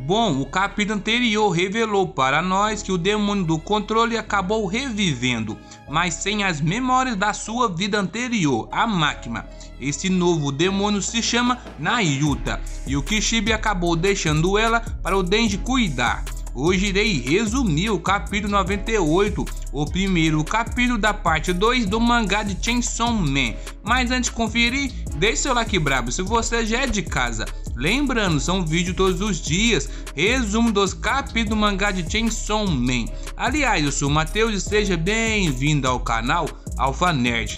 Bom, o capítulo anterior revelou para nós que o demônio do controle acabou revivendo, mas sem as memórias da sua vida anterior, a máquina. Esse novo demônio se chama Nayuta e o Kishibe acabou deixando ela para o Denji cuidar. Hoje irei resumir o capítulo 98, o primeiro capítulo da parte 2 do mangá de Chainsaw Man. Mas antes de conferir, deixe seu like brabo se você já é de casa. Lembrando, são vídeos todos os dias, resumo dos capítulos do mangá de Chainsaw Man. Aliás, eu sou o Matheus e seja bem-vindo ao canal Alpha Nerd.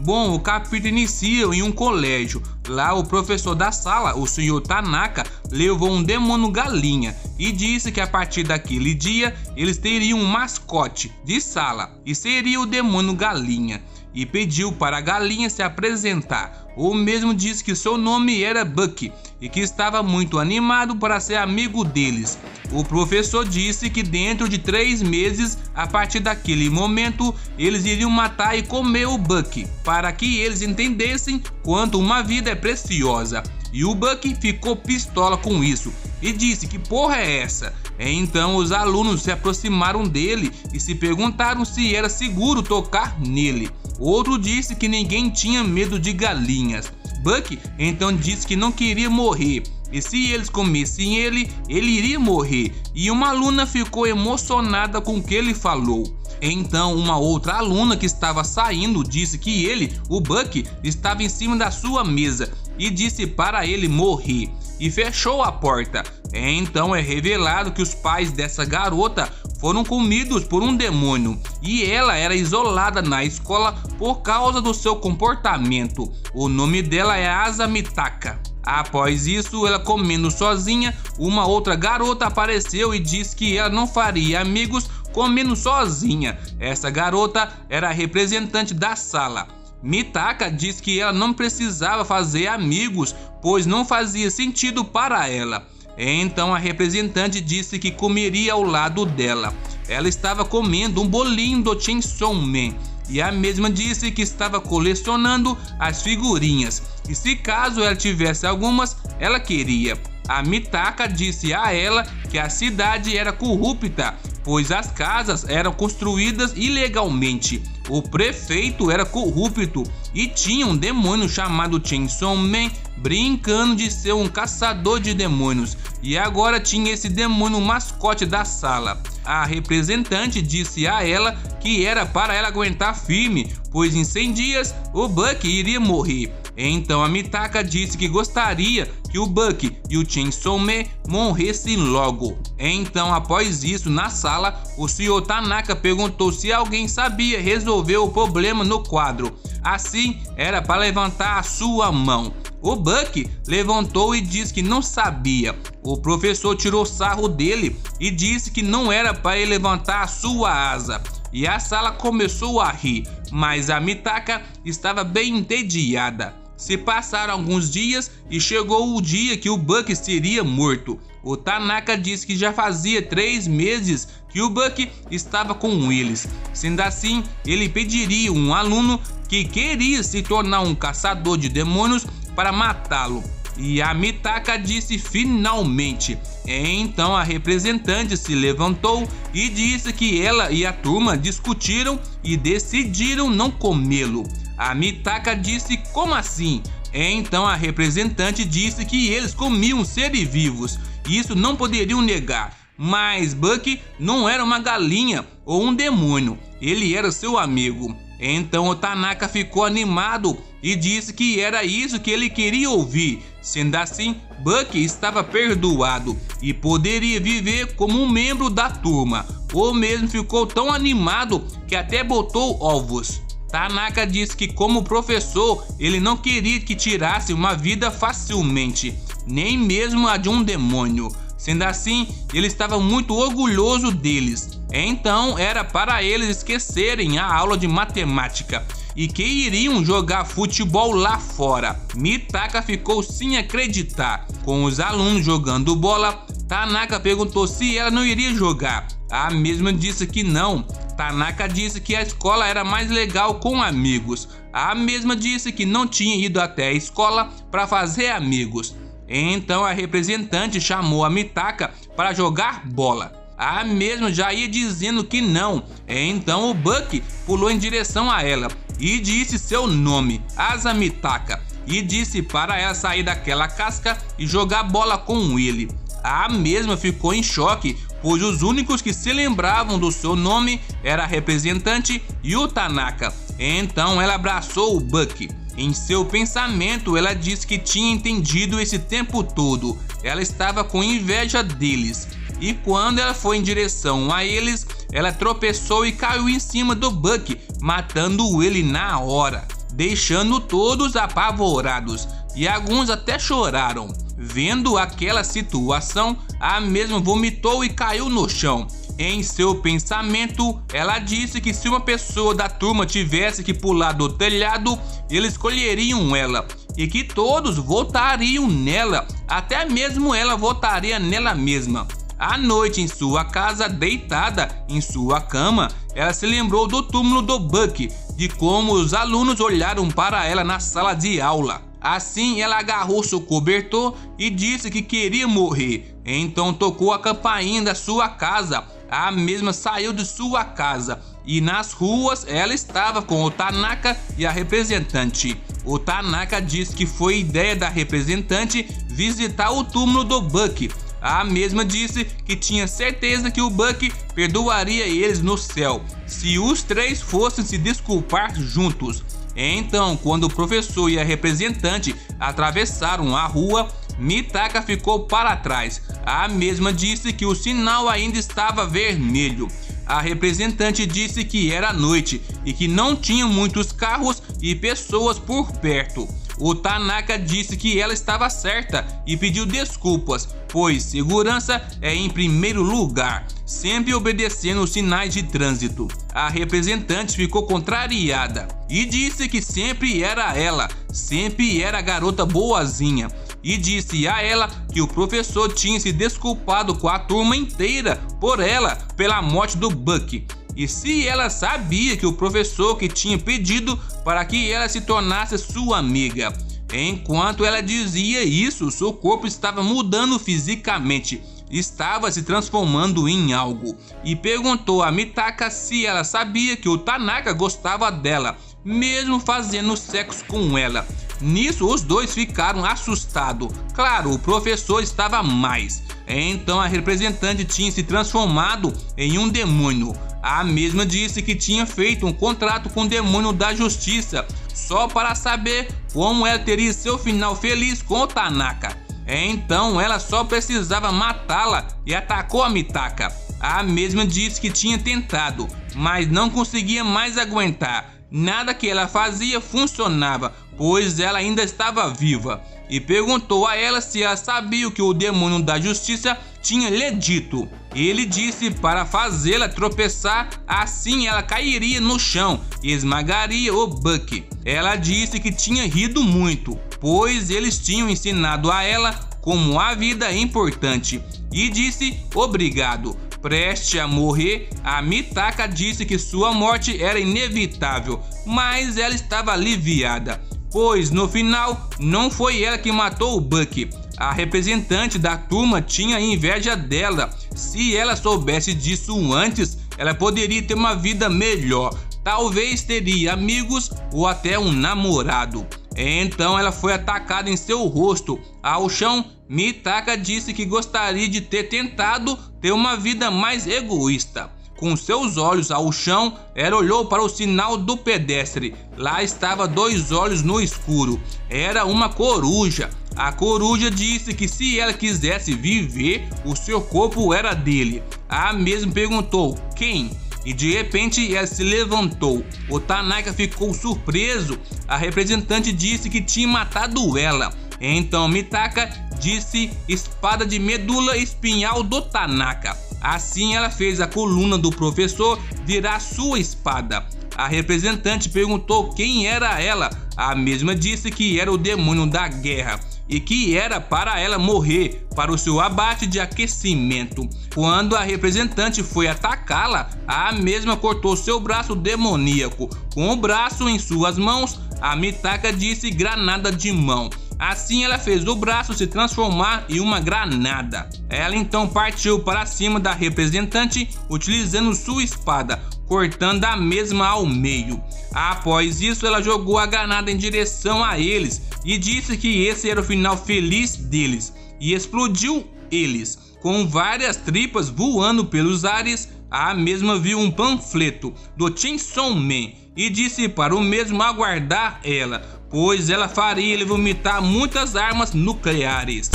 Bom, o capítulo inicia em um colégio. Lá o professor da sala, o Sr. Tanaka, levou um demônio galinha e disse que a partir daquele dia eles teriam um mascote de sala e seria o demônio galinha. E pediu para a galinha se apresentar. O mesmo disse que seu nome era Bucky e que estava muito animado para ser amigo deles. O professor disse que dentro de 3 meses, a partir daquele momento, eles iriam matar e comer o Bucky, para que eles entendessem quanto uma vida é preciosa. E o Bucky ficou pistola com isso e disse: que porra é essa? Então os alunos se aproximaram dele e se perguntaram se era seguro tocar nele. Outro disse que ninguém tinha medo de galinhas. Bucky então disse que não queria morrer e se eles comessem ele iria morrer. E uma aluna ficou emocionada com o que ele falou. Então uma outra aluna que estava saindo disse que ele, o Bucky, estava em cima da sua mesa e disse para ele morrer e fechou a porta. Então é revelado que os pais dessa garota foram comidos por um demônio e ela era isolada na escola por causa do seu comportamento. O nome dela é Asa Mitaka. Após isso, ela comendo sozinha, uma outra garota apareceu e disse que ela não faria amigos comendo sozinha. Essa garota era a representante da sala. Mitaka disse que ela não precisava fazer amigos, pois não fazia sentido para ela. Então a representante disse que comeria ao lado dela. Ela estava comendo um bolinho do Chainsaw Man e a mesma disse que estava colecionando as figurinhas e se caso ela tivesse algumas, ela queria. A Mitaka disse a ela que a cidade era corrupta, pois as casas eram construídas ilegalmente. O prefeito era corrupto e tinha um demônio chamado Chainsaw Man brincando de ser um caçador de demônios. E agora tinha esse demônio mascote da sala. A representante disse a ela que era para ela aguentar firme, pois em 100 dias o Bucky iria morrer. Então a Mitaka disse que gostaria que o Bucky e o Chainsaw Man morressem logo. Então após isso, na sala, o Sr. Tanaka perguntou se alguém sabia resolver o problema no quadro. Assim, era para levantar a sua mão. O Bucky levantou e disse que não sabia. O professor tirou sarro dele e disse que não era para ele levantar a sua asa. E a sala começou a rir, mas a Mitaka estava bem entediada. Se passaram alguns dias e chegou o dia que o Bucky seria morto. O Tanaka disse que já fazia 3 meses que o Bucky estava com eles. Sendo assim, ele pediria um aluno que queria se tornar um caçador de demônios para matá-lo. E a Mitaka disse finalmente. Então a representante se levantou e disse que ela e a turma discutiram e decidiram não comê-lo. A Mitaka disse: como assim? Então a representante disse que eles comiam seres vivos, isso não poderiam negar. Mas Bucky não era uma galinha ou um demônio, ele era seu amigo. Então o Tanaka ficou animado e disse que era isso que ele queria ouvir. Sendo assim, Bucky estava perdoado e poderia viver como um membro da turma. O mesmo ficou tão animado que até botou ovos. Tanaka disse que como professor, ele não queria que tirasse uma vida facilmente, nem mesmo a de um demônio. Sendo assim, ele estava muito orgulhoso deles. Então era para eles esquecerem a aula de matemática e que iriam jogar futebol lá fora. Mitaka ficou sem acreditar. Com os alunos jogando bola, Tanaka perguntou se ela não iria jogar. A mesma disse que não. Tanaka disse que a escola era mais legal com amigos. A mesma disse que não tinha ido até a escola para fazer amigos. Então a representante chamou a Mitaka para jogar bola. A mesma já ia dizendo que não. Então o Buck pulou em direção a ela e disse seu nome, Asa Mitaka, e disse para ela sair daquela casca e jogar bola com ele. A mesma ficou em choque, pois os únicos que se lembravam do seu nome era a representante e o Tanaka. Então ela abraçou o Buck. Em seu pensamento, ela disse que tinha entendido esse tempo todo. Ela estava com inveja deles. E quando ela foi em direção a eles, ela tropeçou e caiu em cima do Buck, matando ele na hora, deixando todos apavorados, e alguns até choraram. Vendo aquela situação, a mesma vomitou e caiu no chão. Em seu pensamento, ela disse que se uma pessoa da turma tivesse que pular do telhado, eles escolheriam ela, e que todos votariam nela, até mesmo ela votaria nela mesma. À noite, em sua casa, deitada em sua cama, ela se lembrou do túmulo do Buck, de como os alunos olharam para ela na sala de aula. Assim, ela agarrou seu cobertor e disse que queria morrer. Então tocou a campainha da sua casa. A mesma saiu de sua casa e nas ruas ela estava com o Tanaka e a representante. O Tanaka disse que foi ideia da representante visitar o túmulo do Buck. A mesma disse que tinha certeza que o Buck perdoaria eles no céu se os três fossem se desculpar juntos. Então, quando o professor e a representante atravessaram a rua, Mitaka ficou para trás. A mesma disse que o sinal ainda estava vermelho. A representante disse que era noite e que não tinha muitos carros e pessoas por perto. O Tanaka disse que ela estava certa e pediu desculpas, pois segurança é em primeiro lugar, sempre obedecendo os sinais de trânsito. A representante ficou contrariada e disse que sempre era ela, sempre era a garota boazinha, e disse a ela que o professor tinha se desculpado com a turma inteira por ela pela morte do Buck. E se ela sabia que o professor que tinha pedido para que ela se tornasse sua amiga. Enquanto ela dizia isso, seu corpo estava mudando fisicamente, estava se transformando em algo, e perguntou a Mitaka se ela sabia que o Tanaka gostava dela, mesmo fazendo sexo com ela. Nisso os dois ficaram assustados. Claro, o professor estava mais. Então a representante tinha se transformado em um demônio. A mesma disse que tinha feito um contrato com o demônio da justiça, só para saber como ela teria seu final feliz com o Tanaka. Então ela só precisava matá-la e atacou a Mitaka. A mesma disse que tinha tentado, mas não conseguia mais aguentar. Nada que ela fazia funcionava, pois ela ainda estava viva. E perguntou a ela se ela sabia o que o demônio da justiça tinha lhe dito. Ele disse para fazê-la tropeçar, assim ela cairia no chão e esmagaria o Buck. Ela disse que tinha rido muito, pois eles tinham ensinado a ela como a vida é importante, e disse obrigado. Prestes a morrer, a Mitaka disse que sua morte era inevitável, mas ela estava aliviada, pois no final não foi ela que matou o Buck. A representante da turma tinha inveja dela. Se ela soubesse disso antes, ela poderia ter uma vida melhor. Talvez teria amigos ou até um namorado. Então ela foi atacada em seu rosto. Ao chão, Mitaka disse que gostaria de ter tentado ter uma vida mais egoísta. Com seus olhos ao chão, ela olhou para o sinal do pedestre. Lá estava 2 olhos no escuro. Era uma coruja. A coruja disse que se ela quisesse viver, o seu corpo era dele. A mesma perguntou quem? E de repente ela se levantou. O Tanaka ficou surpreso. A representante disse que tinha matado ela. Então Mitaka disse espada de medula espinhal do Tanaka. Assim ela fez a coluna do professor virar sua espada. A representante perguntou quem era ela. A mesma disse que era o demônio da guerra e que era para ela morrer para o seu abate de aquecimento. Quando a representante foi atacá-la, a mesma cortou seu braço demoníaco. Com o braço em suas mãos, a Mitaka disse granada de mão. Assim ela fez o braço se transformar em uma granada. Ela então partiu para cima da representante utilizando sua espada, cortando a mesma ao meio. Após isso, ela jogou a granada em direção a eles e disse que esse era o final feliz deles, e explodiu eles. Com várias tripas voando pelos ares, a mesma viu um panfleto do Chainsaw Man e disse para o mesmo aguardar ela, pois ela faria ele vomitar muitas armas nucleares.